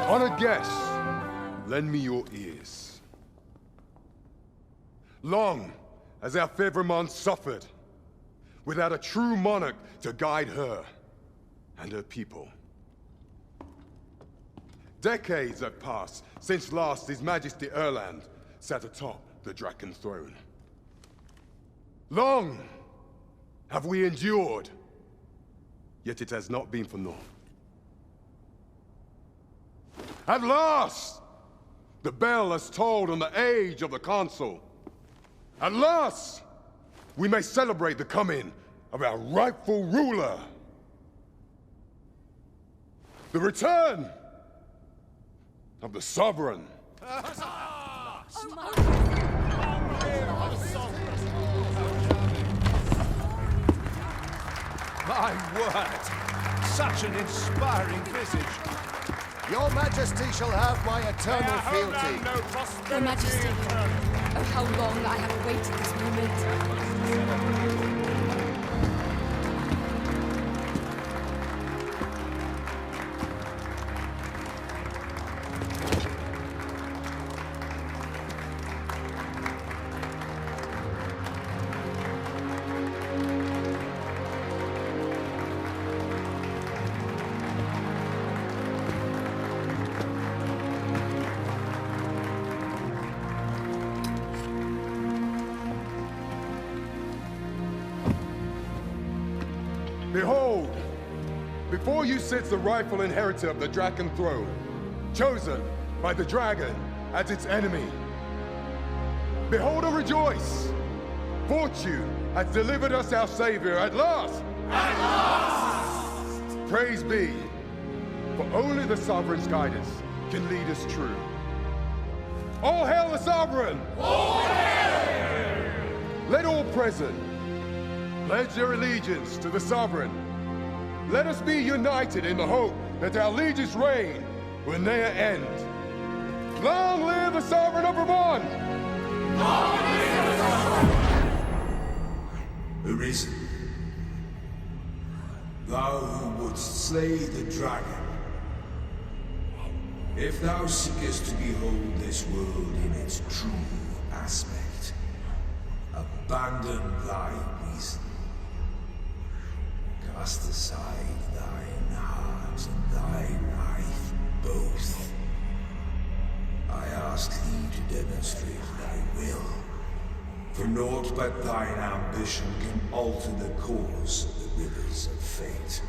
On a guess, lend me your ears. Long has our Fevrimon suffered, without a true monarch to guide her and her people. Decades have passed since last His Majesty Erland sat atop the Draken throne. Long have we endured, yet it has not been for naught. At last, the bell has tolled on the age of the Council. At last, we may celebrate the coming of our rightful ruler. The return of the Sovereign. My word! Such an inspiring visage. Your Majesty shall have my eternal fealty. Your Majesty, oh how long I have awaited this moment. Behold, before you sits the rightful inheritor of the Draken throne, chosen by the dragon as its enemy. Behold and rejoice! Fortune has delivered us our savior at last! At last! Praise be, for only the Sovereign's guidance can lead us true. All hail the Sovereign! All hail! Let all present pledge their allegiance to the Sovereign. Let us be united in the hope that our liege's reign will ne'er end. Long live the Sovereign of Vermont! Long live the Sovereign! Arisen, thou who wouldst slay the dragon, if thou seekest to behold this world in its true aspect, abandon thy reason. Cast aside thine heart and thy life both. I ask thee to demonstrate thy will, for naught but thine ambition can alter the course of the rivers of fate.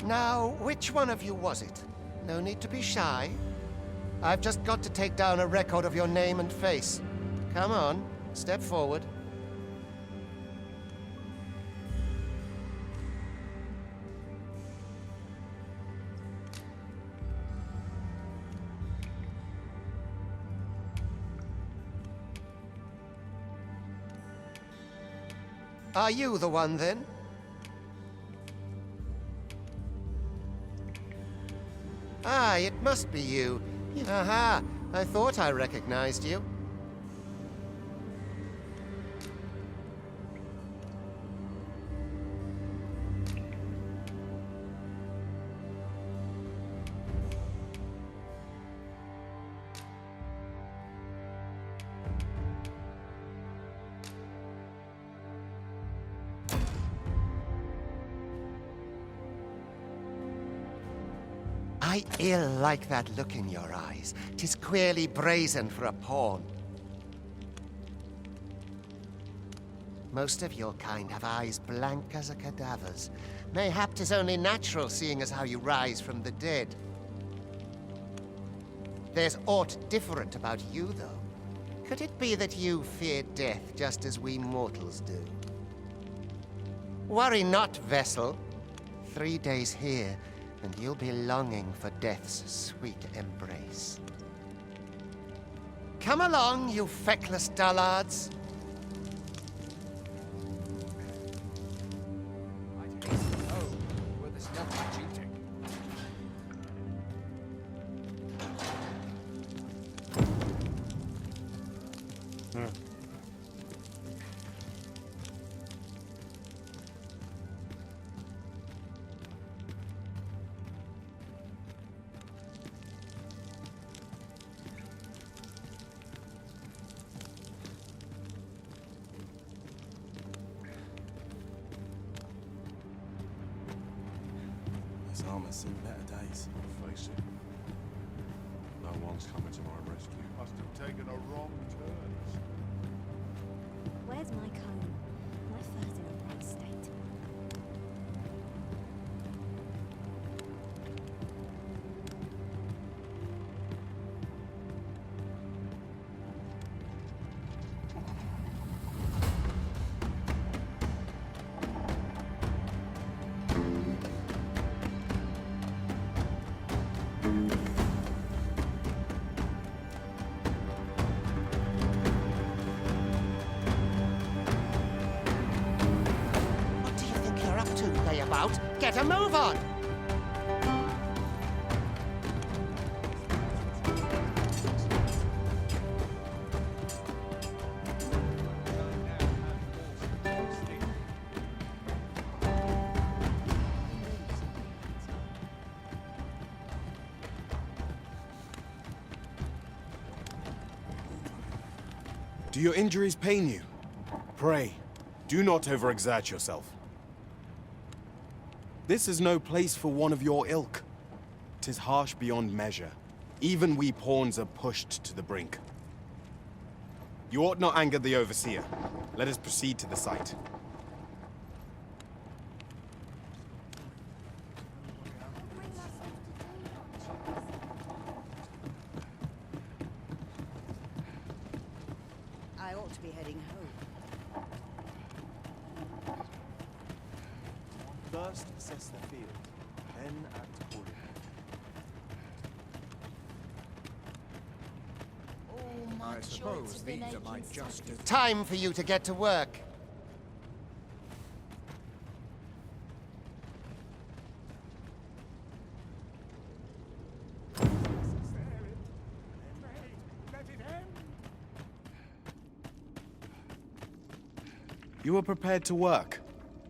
Now, which one of you was it? No need to be shy. I've just got to take down a record of your name and face. Come on, step forward. Are you the one, then? Ah, it must be you. Aha, I thought I recognized you. I ill like that look in your eyes. 'Tis queerly brazen for a pawn. Most of your kind have eyes blank as a cadaver's. Mayhap 'tis only natural, seeing as how you rise from the dead. There's aught different about you, though. Could it be that you fear death just as we mortals do? Worry not, vessel. 3 days here, and you'll be longing for death's sweet embrace. Come along, you feckless dullards. This armor's seen better days. Face it. No one's coming to my rescue. Must have taken a wrong turn. Where's my comb? My fur's in a right state. What do you think you're up to, layabout? Get a move on! Do your injuries pain you? Pray, do not overexert yourself. This is no place for one of your ilk. 'Tis harsh beyond measure. Even we pawns are pushed to the brink. You ought not anger the overseer. Let us proceed to the site. I ought to be heading home. First assess the field, then act accordingly. I suppose these are my justice. Time for you to get to work. You are prepared to work.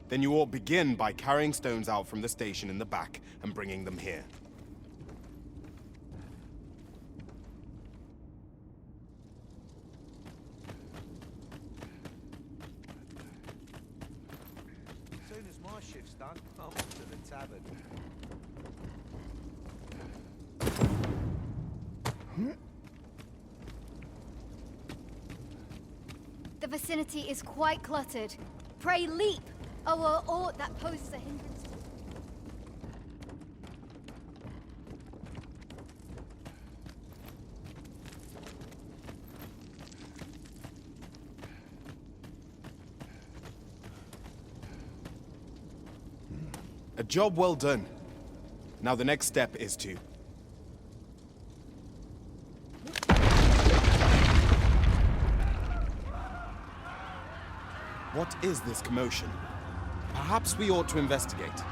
Then you ought begin by carrying stones out from the station in the back and bringing them here. As soon as my shift's done, I'm off to the tavern. The vicinity is quite cluttered. Pray leap, or aught that poses a hindrance. A job well done. Now the next step is to... What is this commotion? Perhaps we ought to investigate.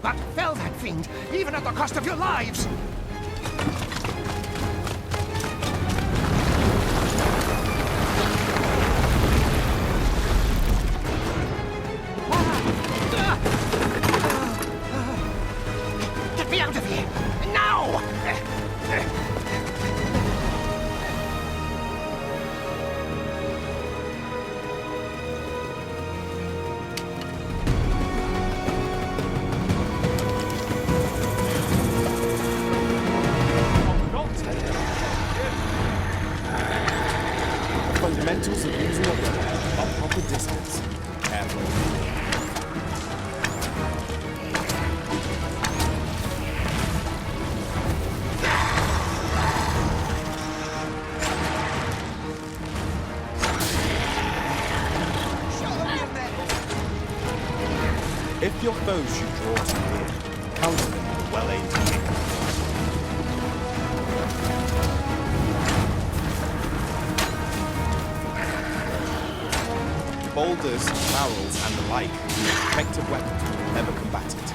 But fell that fiend, even at the cost of your lives! Get me out of here! Now! Fundamentals of using a weapon at proper distance. Careful. If your foes should draw to here, counter them with a well-aimed kick. Boulders, barrels, and the like, effective weapons will never combat it.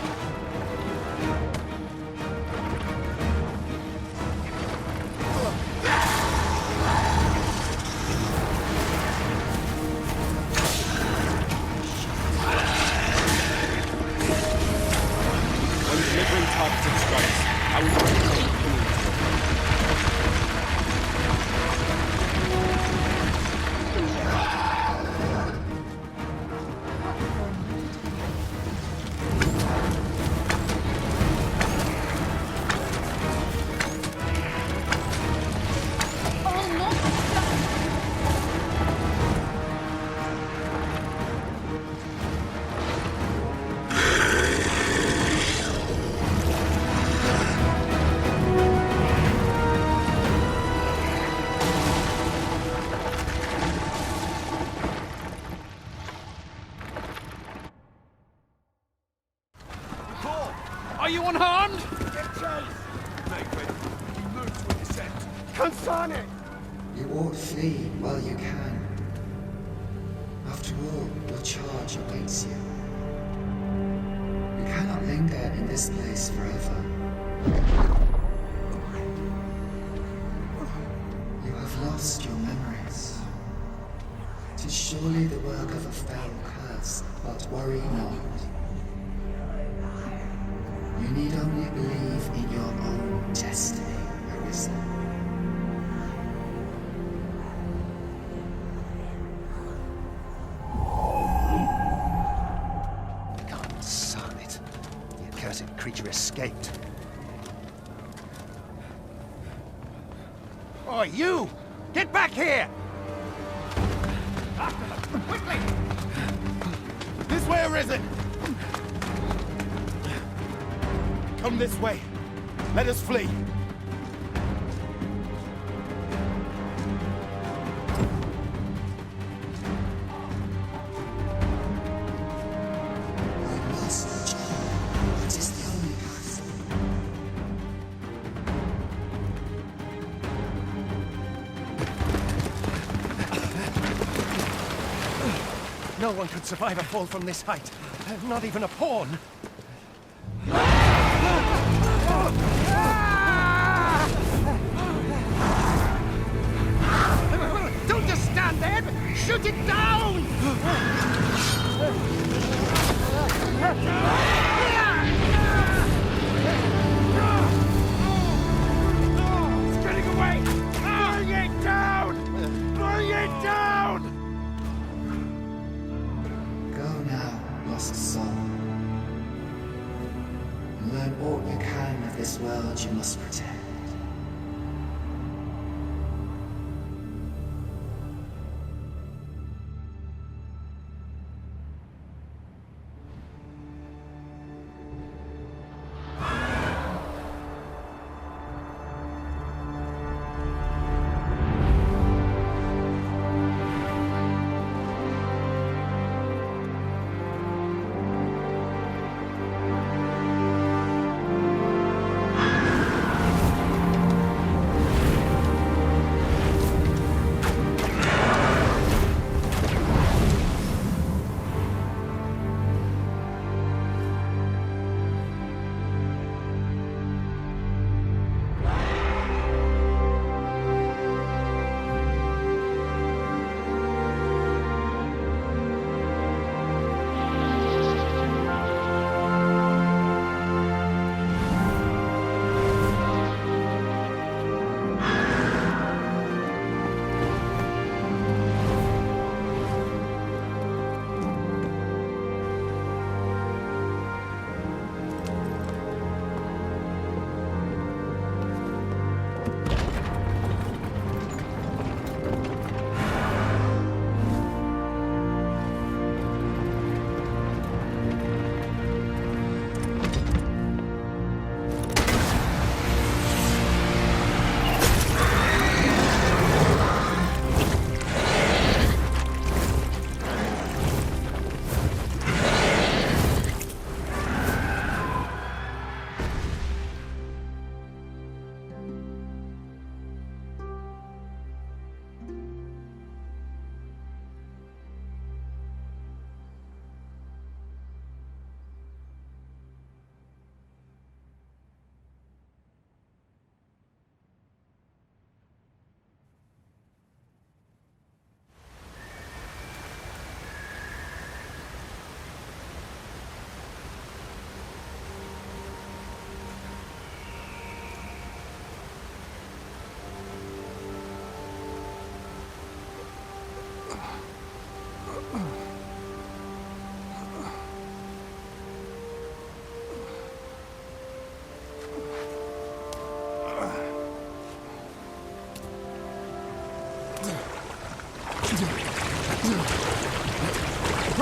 When delivering targeted strikes, I would recommend pinging to your foe. Are you unharmed? Consane! You ought flee while you can. After all, your charge awaits you. You cannot linger in this place forever. You have lost your memories. 'Tis surely the work of a fell curse, but worry not. You need only believe in your own destiny, Arisen. God, son it. The accursed creature escaped. Oh, you! Get back here! After them! Quickly! This way, Arisen! Come this way. Let us flee. I must return. It is the only path. No one could survive a fall from this height. Not even a pawn. Don't just stand there! Shoot it down! It's getting away! Bring it down! Bring it down! Go now, lost soul. Learn all you can of this world you must protect.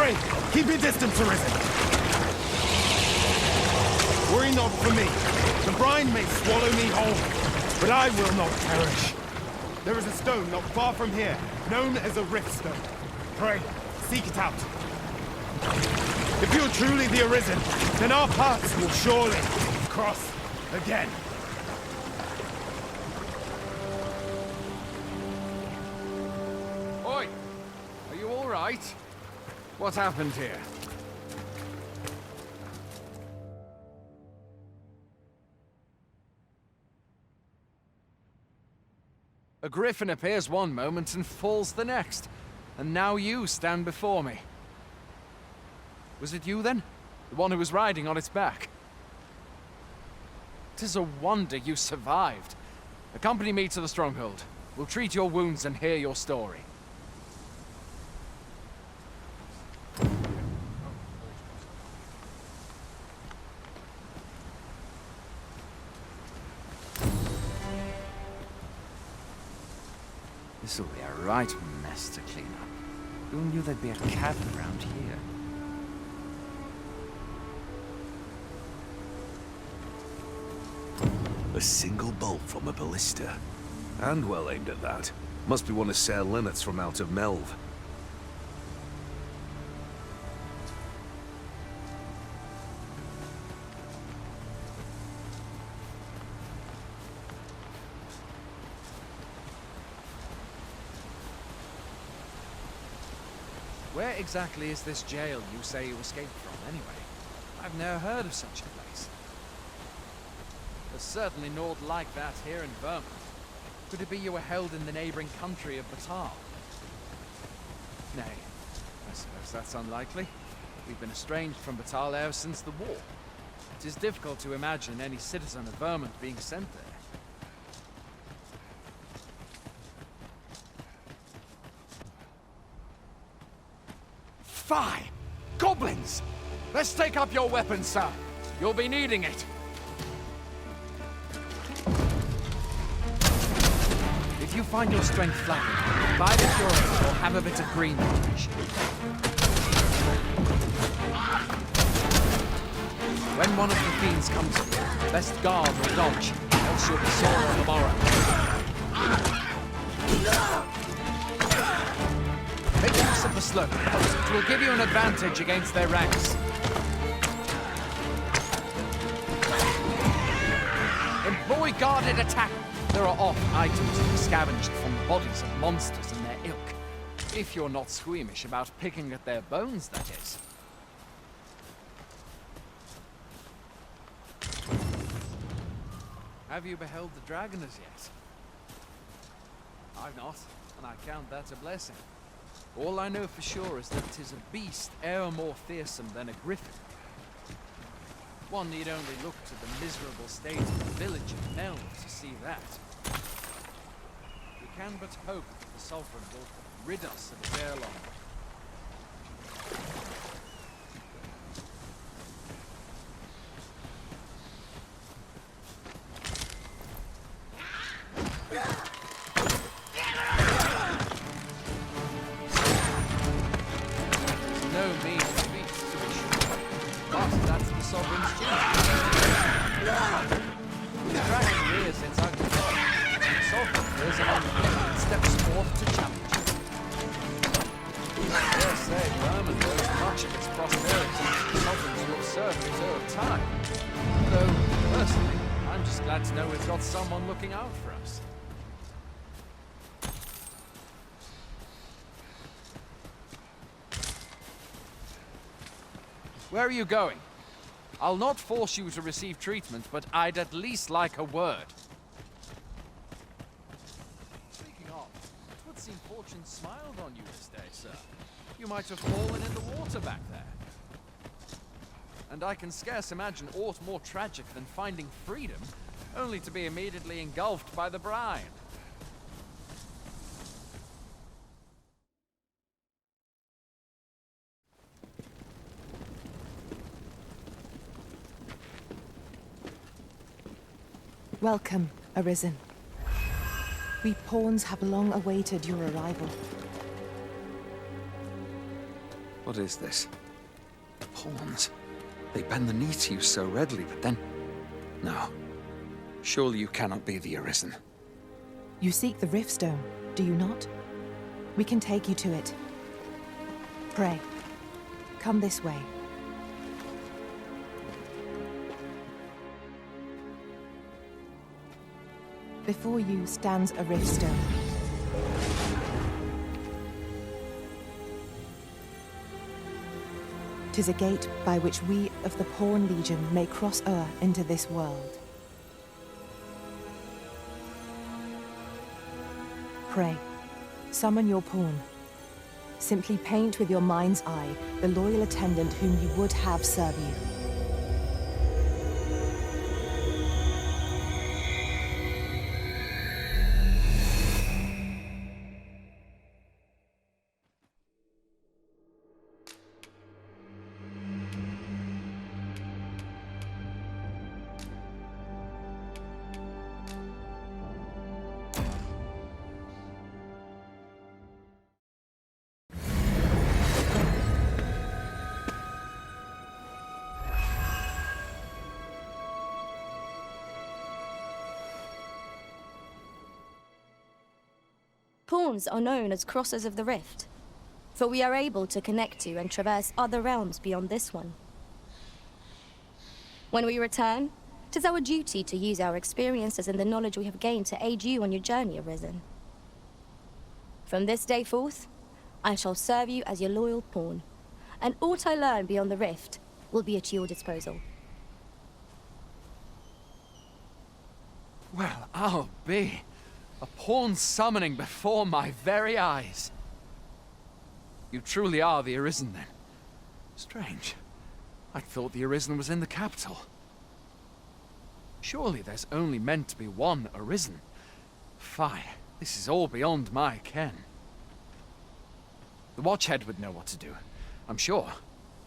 Pray, keep your distance, Arisen. Worry not for me. The brine may swallow me whole, but I will not perish. There is a stone not far from here, known as a rift stone. Pray, seek it out. If you're truly the Arisen, then our paths will surely cross again. Oi! Are you all right? What happened here? A griffin appears one moment and falls the next. And now you stand before me. Was it you then? The one who was riding on its back? 'Tis a wonder you survived. Accompany me to the stronghold. We'll treat your wounds and hear your story. This'll be a right mess to clean up. Who knew there'd be a cavern around here? A single bolt from a ballista. And well aimed at that. Must be one of Sir Linnet's from out of Melve. Where exactly is this jail you say you escaped from, anyway? I've never heard of such a place. There's certainly naught like that here in Vermont. Could it be you were held in the neighboring country of Batal? Nay, I suppose that's unlikely. We've been estranged from Batal ever since the war. It is difficult to imagine any citizen of Vermont being sent there. Fie! Goblins! Let's take up your weapons, sir. You'll be needing it. If you find your strength flagging, buy the cure or have a bit of green damage. When one of the fiends comes to you, best guard or dodge, else you'll be sore on the morrow. Make use of the slope. It will give you an advantage against their ranks. Employ guarded attack. There are oft items to be scavenged from the bodies of monsters and their ilk. If you're not squeamish about picking at their bones, that is. Have you beheld the dragon as yet? I've not, and I count that a blessing. All I know for sure is that it is a beast e'er more fearsome than a griffin. One need only look to the miserable state of the village of Melve to see that. We can but hope that the Sovereign will rid us of it ere long. No mean feat, to be sure, but that's the Sovereign's choice. The dragon rears its ugly head. The Sovereign rears among the people and steps forth to challenge it. I dare say Vermont owes much of its prosperity to the Sovereigns who have served it over time. Though, personally, I'm just glad to know we've got someone looking out for us. Where are you going? I'll not force you to receive treatment, but I'd at least like a word. Speaking of, it would seem fortune smiled on you this day, sir. You might have fallen in the water back there. And I can scarce imagine aught more tragic than finding freedom, only to be immediately engulfed by the brine. Welcome, Arisen. We pawns have long awaited your arrival. What is this? Pawns. They bend the knee to you so readily, but then... No. Surely you cannot be the Arisen. You seek the Riftstone, do you not? We can take you to it. Pray. Come this way. Before you stands a Riftstone. "'Tis a gate by which we of the Pawn Legion may cross o'er into this world. Pray, summon your pawn. Simply paint with your mind's eye the loyal attendant whom you would have serve you. Pawns are known as crossers of the rift, for we are able to connect to and traverse other realms beyond this one. When we return, 'tis our duty to use our experiences and the knowledge we have gained to aid you on your journey, Arisen. From this day forth, I shall serve you as your loyal pawn, and aught I learn beyond the rift will be at your disposal. Well, I'll be. A pawn summoning before my very eyes. You truly are the Arisen, then. Strange. I thought the Arisen was in the capital. Surely there's only meant to be one Arisen. Fie, this is all beyond my ken. The Watchhead would know what to do, I'm sure.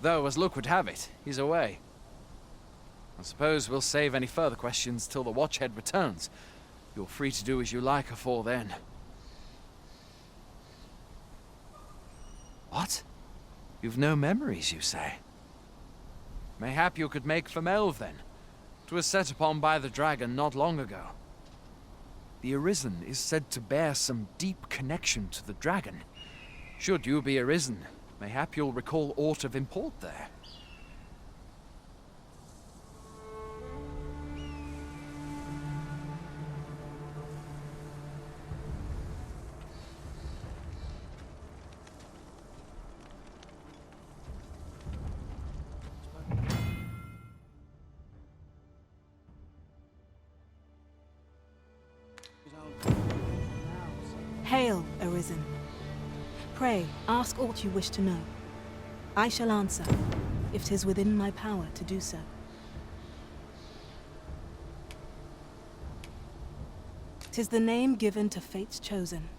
Though, as luck would have it, he's away. I suppose we'll save any further questions till the Watchhead returns. You're free to do as you like afore then. What? You've no memories, you say? Mayhap you could make for Melve, then. 'Twas set upon by the dragon not long ago. The Arisen is said to bear some deep connection to the dragon. Should you be Arisen, mayhap you'll recall aught of import there. Hail, Arisen. Pray, ask aught you wish to know. I shall answer, if 'tis within my power to do so. 'Tis the name given to fate's chosen,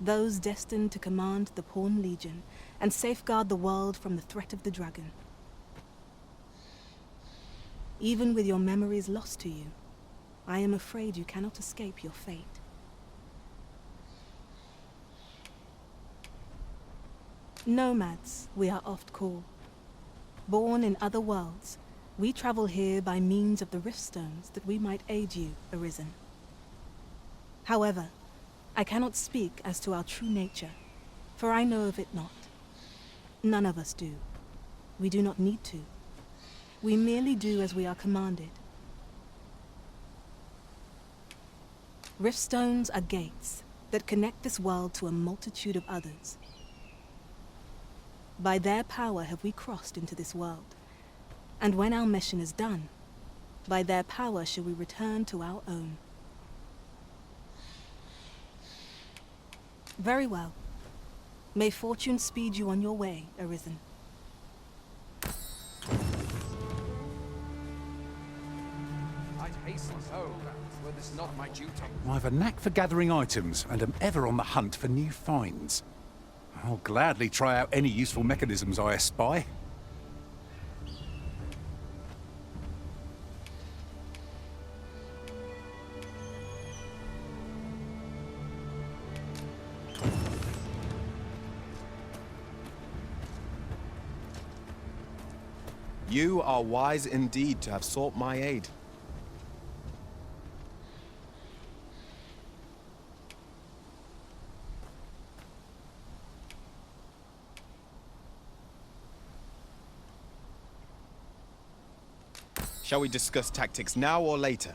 those destined to command the Pawn Legion and safeguard the world from the threat of the dragon. Even with your memories lost to you, I am afraid you cannot escape your fate. Nomads, we are oft called. Born in other worlds, we travel here by means of the Riftstones that we might aid you, Arisen. However, I cannot speak as to our true nature, for I know of it not. None of us do. We do not need to. We merely do as we are commanded. Riftstones are gates that connect this world to a multitude of others. By their power have we crossed into this world, and when our mission is done, by their power shall we return to our own. Very well. May fortune speed you on your way, Arisen. I'd hasten so, were this not my duty. I've a knack for gathering items, and am ever on the hunt for new finds. I'll gladly try out any useful mechanisms I espy. You are wise indeed to have sought my aid. Shall we discuss tactics now or later?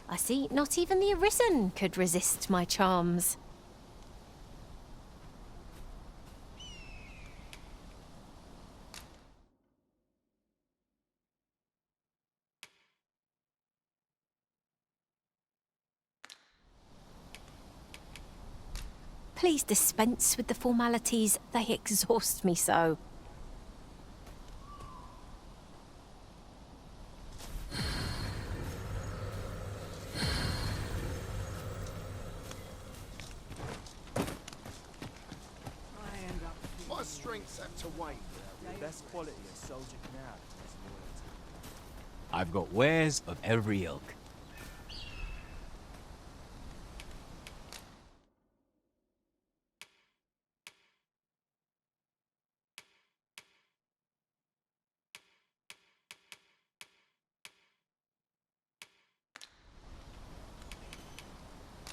I see not even the Arisen could resist my charms. Please dispense with the formalities. They exhaust me so. My strength's up to weight. The best quality a soldier can have is loyalty. I've got wares of every ilk.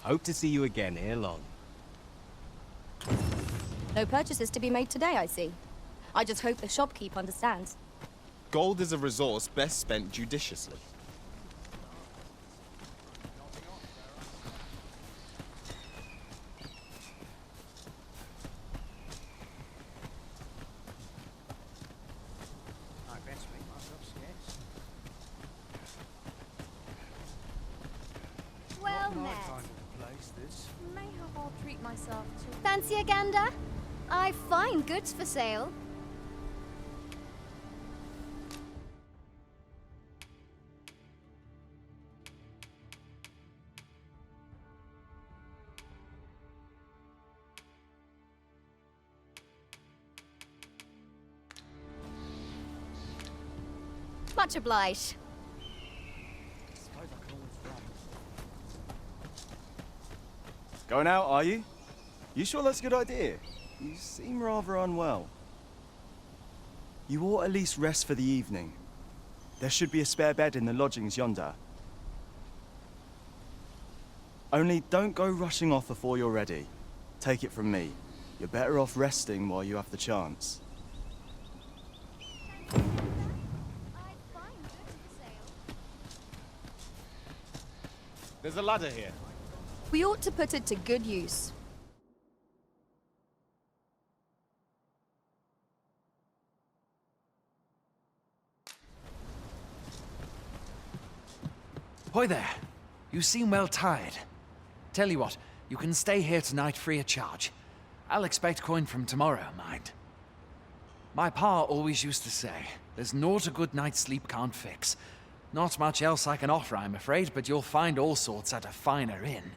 Hope to see you again ere long. No purchases to be made today, I see. I just hope the shopkeep understands. Gold is a resource best spent judiciously. I best make myself scarce. Well My met. kind of place, this. Mayhap I'll treat myself to... Fancy a gander? I've fine goods for sale. Much obliged. Suppose I can always run. Going out, are you? You sure that's a good idea? You seem rather unwell. You ought at least rest for the evening. There should be a spare bed in the lodgings yonder. Only don't go rushing off before you're ready. Take it from me. You're better off resting while you have the chance. There's a ladder here. We ought to put it to good use. Hoy there. You seem well tired. Tell you what, you can stay here tonight free of charge. I'll expect coin from tomorrow, mind. My pa always used to say, there's naught a good night's sleep can't fix. Not much else I can offer, I'm afraid, but you'll find all sorts at a finer inn.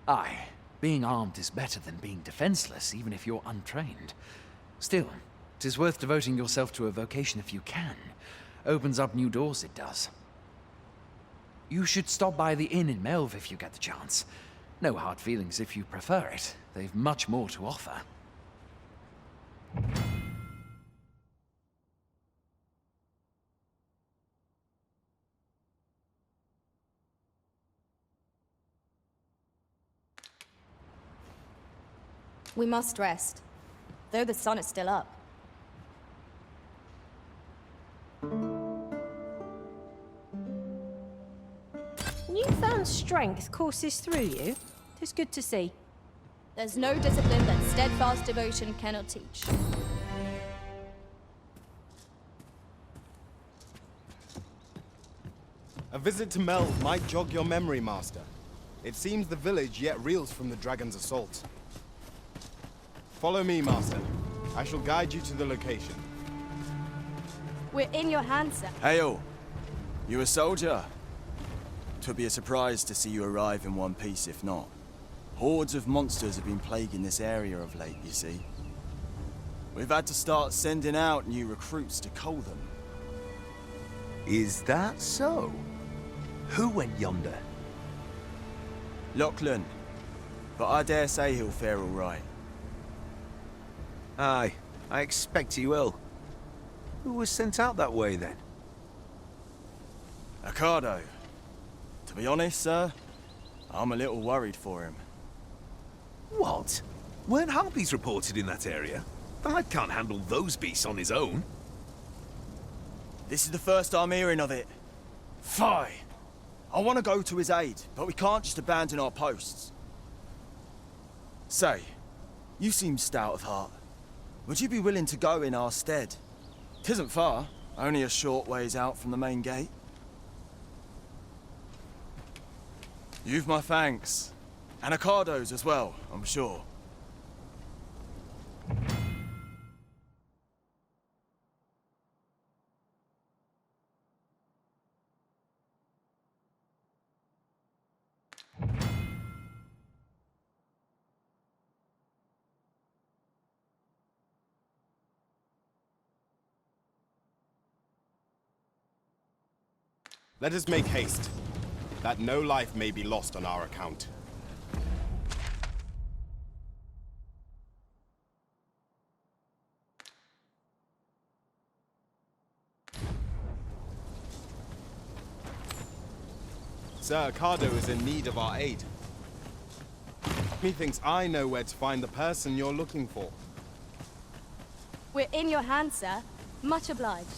Aye, being armed is better than being defenseless, even if you're untrained. Still, 'tis worth devoting yourself to a vocation if you can. Opens up new doors, it does. You should stop by the inn in Melve if you get the chance. No hard feelings if you prefer it. They've much more to offer. We must rest, though the sun is still up. Newfound strength courses through you. It's good to see. There's no discipline that steadfast devotion cannot teach. A visit to Melve might jog your memory, Master. It seems the village yet reels from the dragon's assault. Follow me, Master. I shall guide you to the location. We're in your hands, sir. Hail! You a soldier? 'Twould be a surprise to see you arrive in one piece if not. Hordes of monsters have been plaguing this area of late, you see. We've had to start sending out new recruits to cull them. Is that so? Who went yonder? Lachlan. But I dare say he'll fare all right. Aye, I expect he will. Who was sent out that way, then? Ricardo. To be honest, sir, I'm a little worried for him. What? Weren't harpies reported in that area? The lad can't handle those beasts on his own. This is the first I'm hearing of it. Fie! I want to go to his aid, but we can't just abandon our posts. Say, you seem stout of heart. Would you be willing to go in our stead? 'Tisn't far, only a short ways out from the main gate. You've my thanks. And Ricardo's as well, I'm sure. Let us make haste, that no life may be lost on our account. Sir Ricardo is in need of our aid. Methinks I know where to find the person you're looking for. We're in your hands, sir. Much obliged.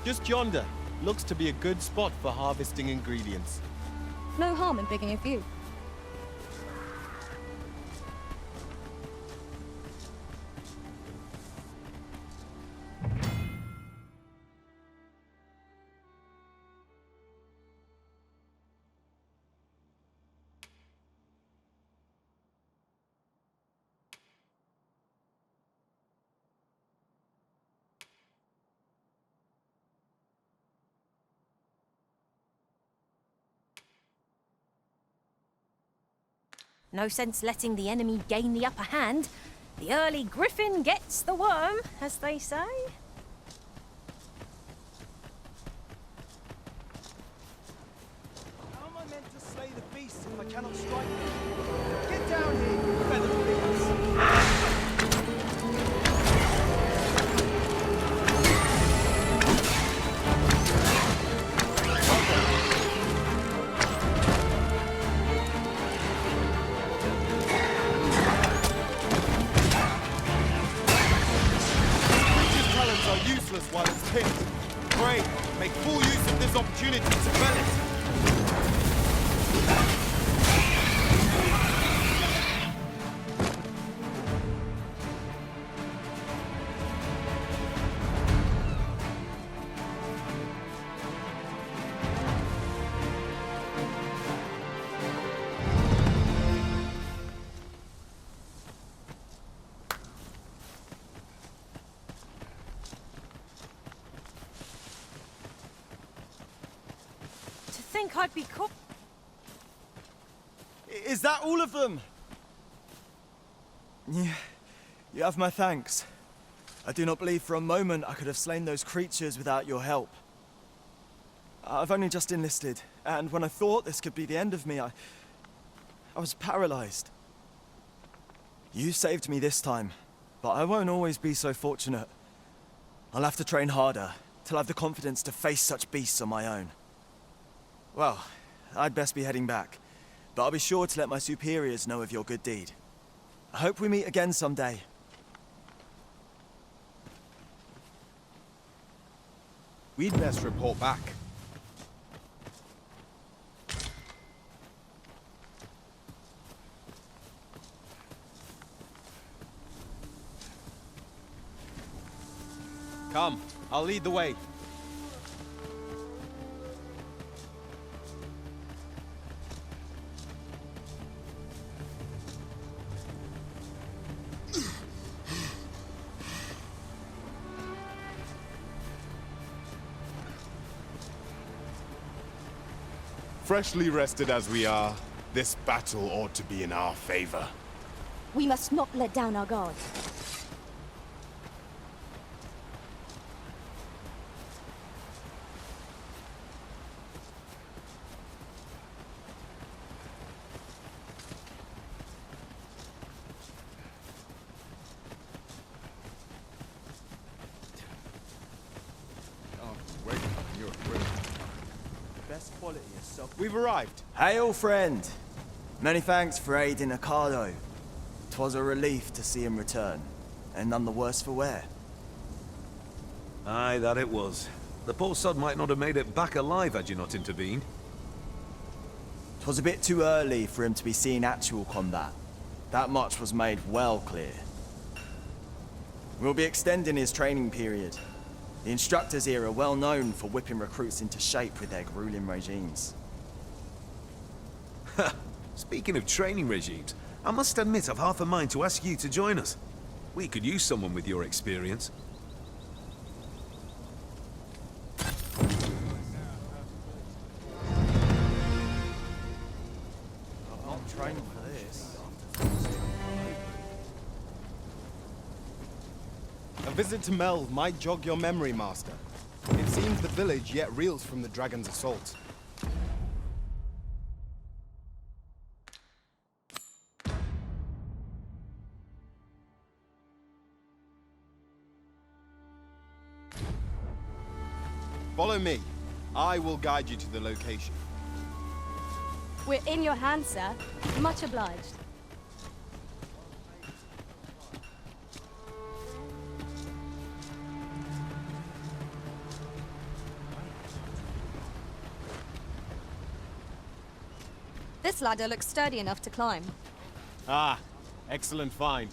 Just yonder. Looks to be a good spot for harvesting ingredients. No harm in picking a few. No sense letting the enemy gain the upper hand. The early griffin gets the worm, as they say. How am I meant to slay the beast if I cannot strike them? Get down here, you feathered beasts! While it's picked. Pray, make full use of this opportunity to fell it. Think I'd be caught. Is that all of them? Yeah, you have my thanks. I do not believe for a moment I could have slain those creatures without your help. I've only just enlisted, and when I thought this could be the end of me, I was paralyzed. You saved me this time, but I won't always be so fortunate. I'll have to train harder, till I have the confidence to face such beasts on my own. Well, I'd best be heading back, but I'll be sure to let my superiors know of your good deed. I hope we meet again someday. We'd best report back. Come, I'll lead the way. Freshly rested as we are, this battle ought to be in our favor. We must not let down our guard. Best quality is so. We've arrived. Hail, friend. Many thanks for aiding Ricardo. 'Twas a relief to see him return, and none the worse for wear. Aye, that it was. The poor sod might not have made it back alive had you not intervened. 'Twas a bit too early for him to be seeing actual combat. That much was made well clear. We'll be extending his training period. The instructors here are well known for whipping recruits into shape with their grueling regimes. Speaking of training regimes, I must admit I've half a mind to ask you to join us. We could use someone with your experience. I'm not training for this. A visit to Mel might jog your memory, Master. It seems the village yet reels from the dragon's assault. Follow me. I will guide you to the location. We're in your hands, sir. Much obliged. This ladder looks sturdy enough to climb. Ah, excellent find.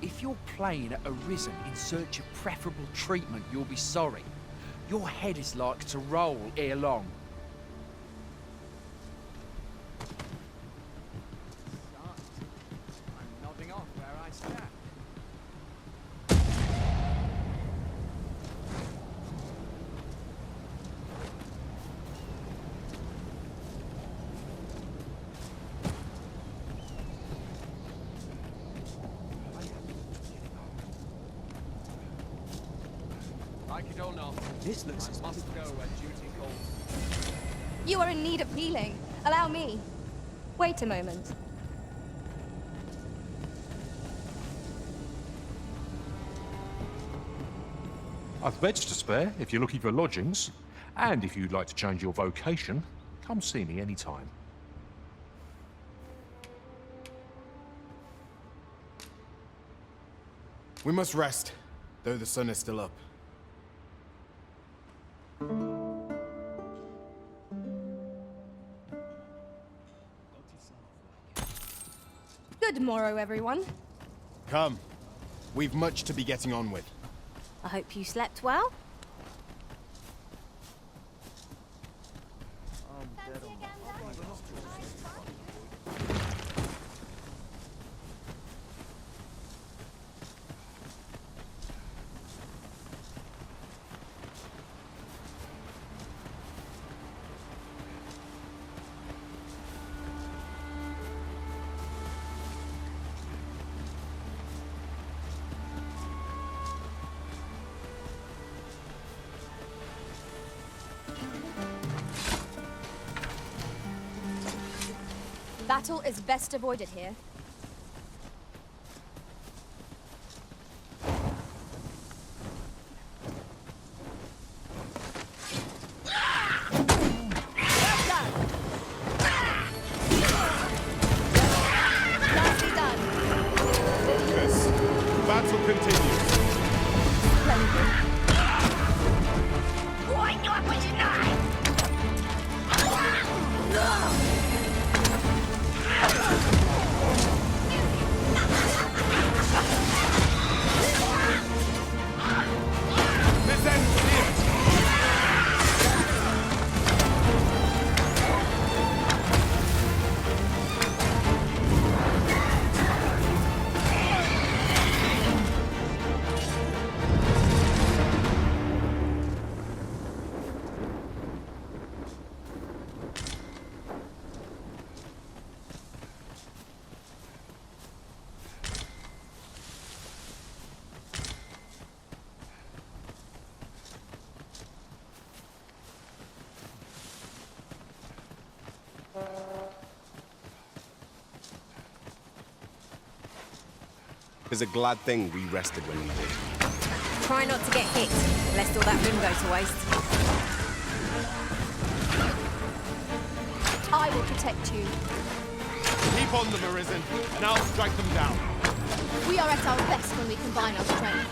If you're playing at Arisen in search of preferable treatment, you'll be sorry. Your head is like to roll ere long. I'm nodding off where I stand. Like it or not, this looks I must go where duty calls. You are in need of healing. Allow me. Wait a moment. I've beds to spare if you're looking for lodgings. And if you'd like to change your vocation, come see me anytime. We must rest, though the sun is still up. Good morrow, everyone. Come. We've much to be getting on with. I hope you slept well. Battle is best avoided here. Focus. The battle continues. 'Tis a glad thing we rested when we did. Try not to get hit, lest all that room go to waste. I will protect you. Keep on them, Arisen, and I'll strike them down. We are at our best when we combine our strength.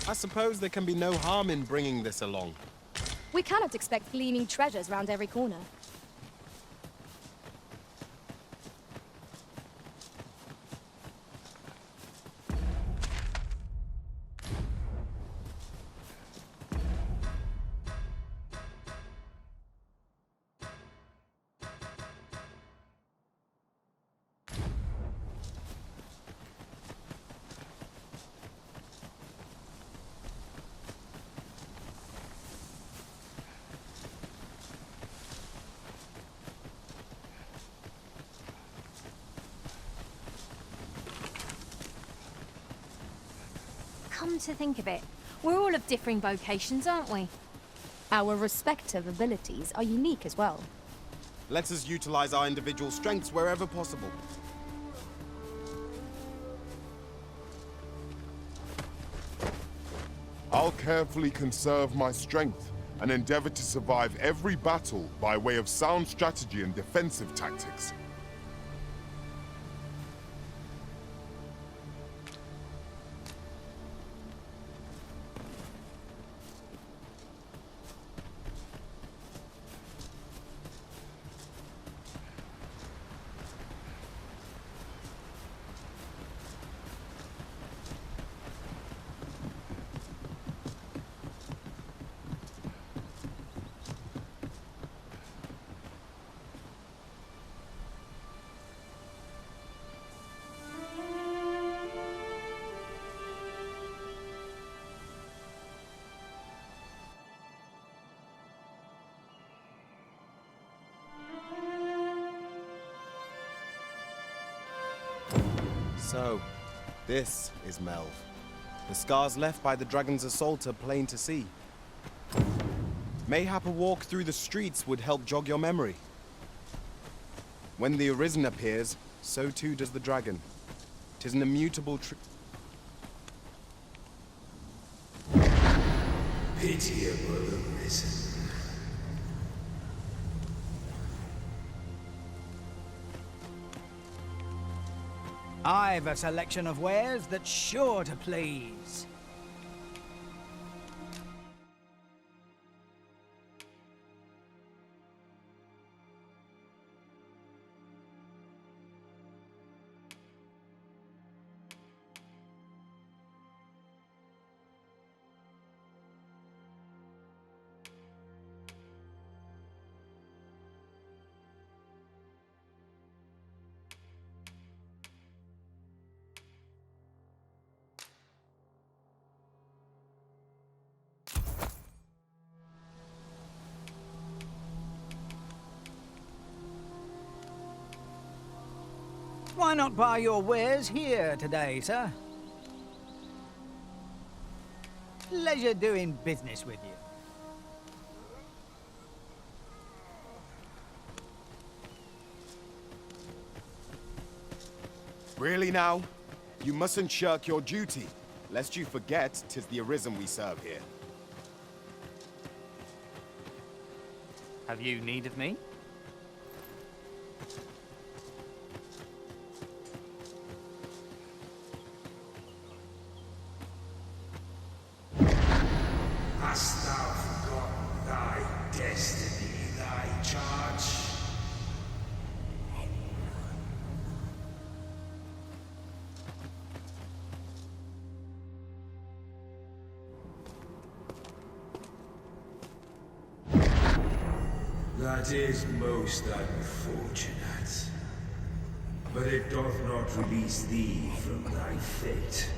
I suppose there can be no harm in bringing this along. We cannot expect gleaming treasures round every corner. Come to think of it, we're all of differing vocations, aren't we? Our respective abilities are unique as well. Let us utilize our individual strengths wherever possible. I'll carefully conserve my strength and endeavor to survive every battle by way of sound strategy and defensive tactics. So, this is Melv. The scars left by the dragon's assault are plain to see. Mayhap a walk through the streets would help jog your memory. When the Arisen appears, so too does the dragon. 'Tis an immutable Pitiable Arisen. I've a selection of wares that's sure to please. Why not buy your wares here today, sir? Pleasure doing business with you. Really now? You mustn't shirk your duty, lest you forget 'tis the Arisen we serve here. Have you need of me? Hast thou forgotten thy destiny, thy charge? That is most unfortunate. But it doth not release thee from thy fate.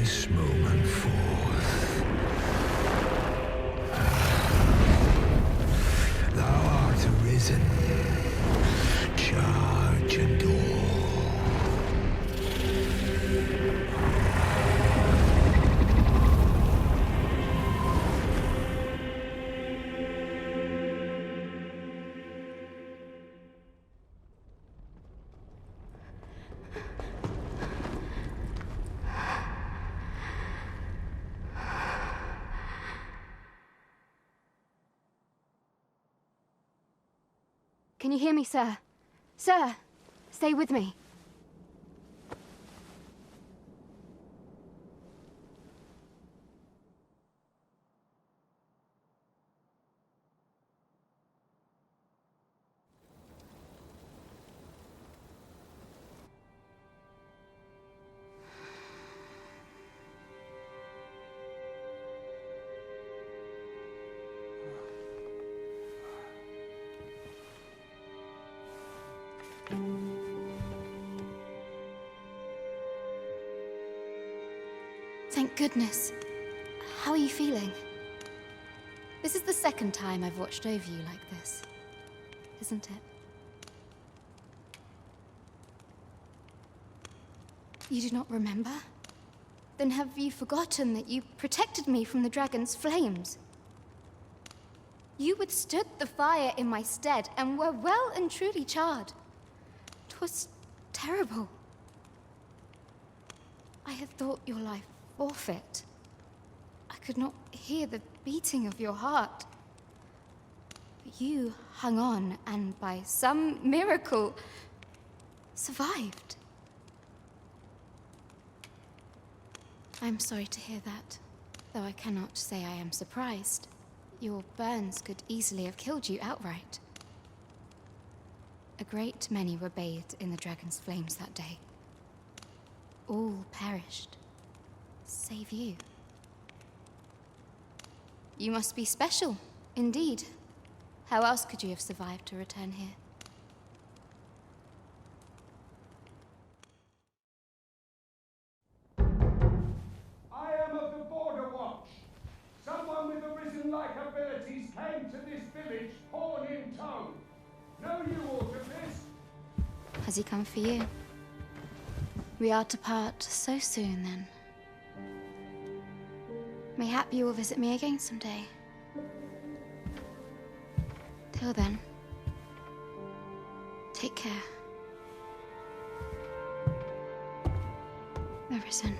this moment forth. Thou art arisen. Charge and all. Can you hear me, sir? Sir, stay with me. Thank goodness. How are you feeling? This is the second time I've watched over you like this, isn't it? You do not remember? Then have you forgotten that you protected me from the dragon's flames? You withstood the fire in my stead and were well and truly charred. 'Twas terrible. I had thought your life forfeit. I could not hear the beating of your heart. But you hung on and by some miracle survived. I'm sorry to hear that, though I cannot say I am surprised. Your burns could easily have killed you outright. A great many were bathed in the dragon's flames that day. All perished, save you. You must be special, indeed. How else could you have survived to return here? I am of the Border Watch. Someone with arisen-like abilities came to this village, horn in tow. Know you aught of this? Has he come for you? We are to part so soon, then. Mayhap you will visit me again someday. Till then, take care. Arisen.